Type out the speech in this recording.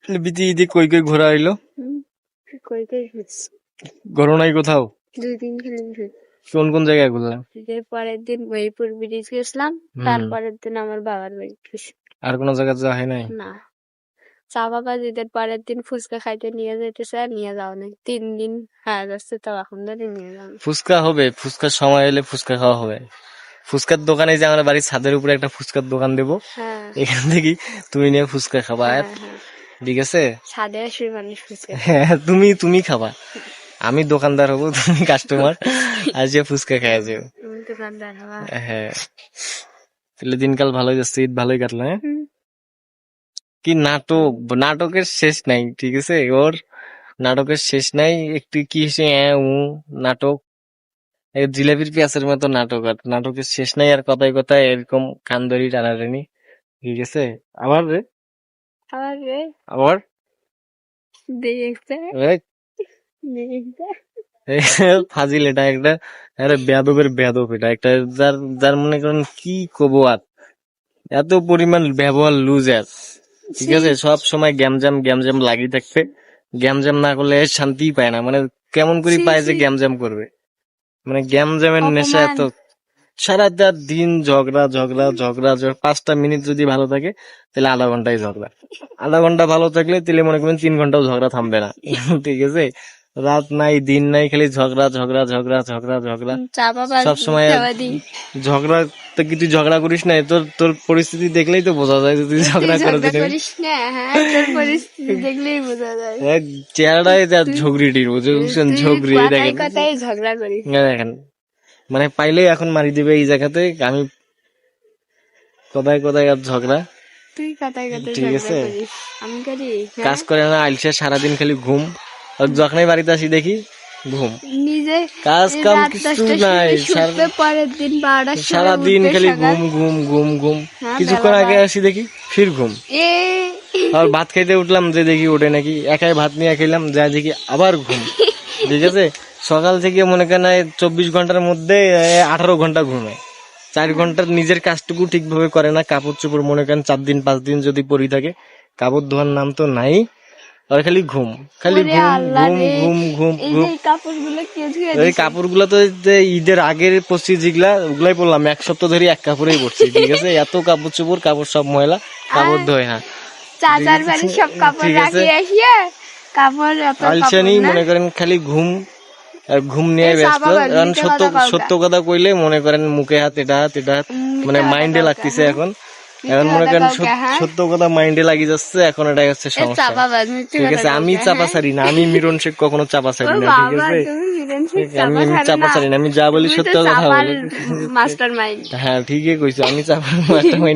বিতি ঈদে কই কই ঘোরা হইলো? কই কই ঘুরছি, ঘোরো নাই কোথাও? 2 দিন খালি ঘুরছি। কোন কোন জায়গায় ঘুরলাম? ঈদের পরের দিন মহিপুর ব্রিজ গেছিলাম, তারপরের দিন আমার বাবার বাড়ি গেছি। আর কোন জায়গা যাওয়া হয় নাই? না, চা বাবা ঈদের পরের দিন ফুচকা খাইতে নিয়ে যেতেছে, আর নিয়ে যাওয়া নাই। 3 দিন হয়ে যাচ্ছে, তাও এখন ধরে নিয়ে যাও। ফুচকা হবে, ফুচকার সময় এলে ফুচকা খাওয়া হবে। ফুচকার দোকানে যে আমার বাড়ির ছাদের উপরে একটা ফুচকার দোকান দেবো, এখান থেকে তুমি নিয়ে ফুচকা খাবা। ঠিক আছে, ছাদে আসবে মানুষ ফুচকা। হ্যাঁ, তুমি খাবা, আমি দোকানদার হবো, তুমি কাস্টমার, আর যে ফুচকা খাওয়া যাবে। তুমি দোকানদার হবা। হ্যাঁ, তাহলে দিনকাল ভালোই যাচ্ছে, ঈদ ভালোই কাটলো। হ্যাঁ, কি নাটক, নাটকের শেষ নাই। ঠিক আছে, ওর নাটকের শেষ নাই। একটু কি নাটক, জিলাপির পেঁয়াজের মতো নাটক, আর নাটকের শেষ নাই। আর কথায় কথায় এরকম কান্দরি টানাটানি। ঠিক আছে, আবার রে, আবার ফাজিল। এটা একটা বেয়াদবের বেয়াদব, এটা একটা যার যার মনে করেন কি কবো, আর এত পরিমাণ ব্যবহার লুজার। ঠিক আছে, সব সময় গ্যামজাম লাগিয়ে থাকবে। গ্যামজাম না করলে শান্তি পায় না, মানে কেমন করে পায় যে গ্যামজাম করবে, মানে গ্যামজামের নেশা এত। সারা দিন ঝগড়া ঝগড়া ঝগড়া, 5টা মিনিট যদি ভালো থাকে তাহলে আধা ঘন্টায় ঝগড়া, আধা ঘন্টা ভালো থাকলে তাহলে মনে করেন 3 ঘন্টাও ঝগড়া থামবে না। ঠিক আছে, রাত নাই দিন নাই, খালি ঝগড়া ঝগড়া ঝগড়া ঝগড়া ঝগড়া সবসময়। ঝগড়া তো কি তুই ঝগড়া করিস না? তোর তোর পরিস্থিতি দেখলেই তো বোঝা যায় যে তুই ঝগড়া করিস না। চেহারাটাই ঝগড়িটির, বুঝছেন? ঝগড়ি দেখেন, মানে পাইলেই এখন মারি দিবে এই জায়গাতে। আমি কোথায় কোথায় আর ঝগড়া। ঠিক আছে, কাজ করে না, আইলসে সারাদিন খালি ঘুম, আর যখনই বাড়িতে আসি দেখি ঘুম, কাজ কাম কিছু নাই। সারাদিন খালি ঘুম ঘুম ঘুম ঘুম। কিছুক্ষণ আগে আসি দেখি ফির ঘুম। আর ভাত খাইতে উঠলাম, যে দেখি ওঠে নাকি, একাই ভাত নিয়ে খেলাম, যা দেখি আবার ঘুম। ঠিক আছে, সকাল থেকে মনে করেন 24 ঘন্টার মধ্যে 18 ঘন্টা ঘুমায়। 4 ঘন্টার নিজের কাজটুকু ঠিকভাবে করে না। কাপড় চোপড় মনে করেন 4 দিন 5 দিন যদি পরি থাকে, কাপড় ধোয়ার নাম তো নাই। আর খালি ঘুম, খালি ঘুম ঘুম ঘুম ঘুম ঘুম। এই কাপড়গুলো তো ঈদের আগের পরছি, যেগুলা ওগুলাই পরলাম, 1 সপ্তাহ ধরে এক কাপড়েই পরছি। ঠিক আছে, এত কাপড় চোপড়, কাপড় সব ময়লা, কাপড় ধোয় না। ঠিক আছে, আলসানি মনে করেন খালি ঘুম আর ঘুম নিয়ে ব্যস্ত। এখন সত্য কথা কইলে মনে করেন মুখে হাত, এটা হাত এটা হাত, মানে মাইন্ডে লাগতেছে এখন। এখন মনে করেন সত্য কথা মাইন্ডে লাগি যাচ্ছে, এখন এটাই হচ্ছে সমস্যা। ঠিক আছে, আমি চাপা ছাড়ি না, আমি মিরন শেখ কখনো চাপা ছাড়ি না। ঠিক আছে, আমি চাপা ছাড়ি না, আমি যা বলি সত্য কথা বলি। হ্যাঁ, ঠিকই কইছো, আমি চাপা মাস্টার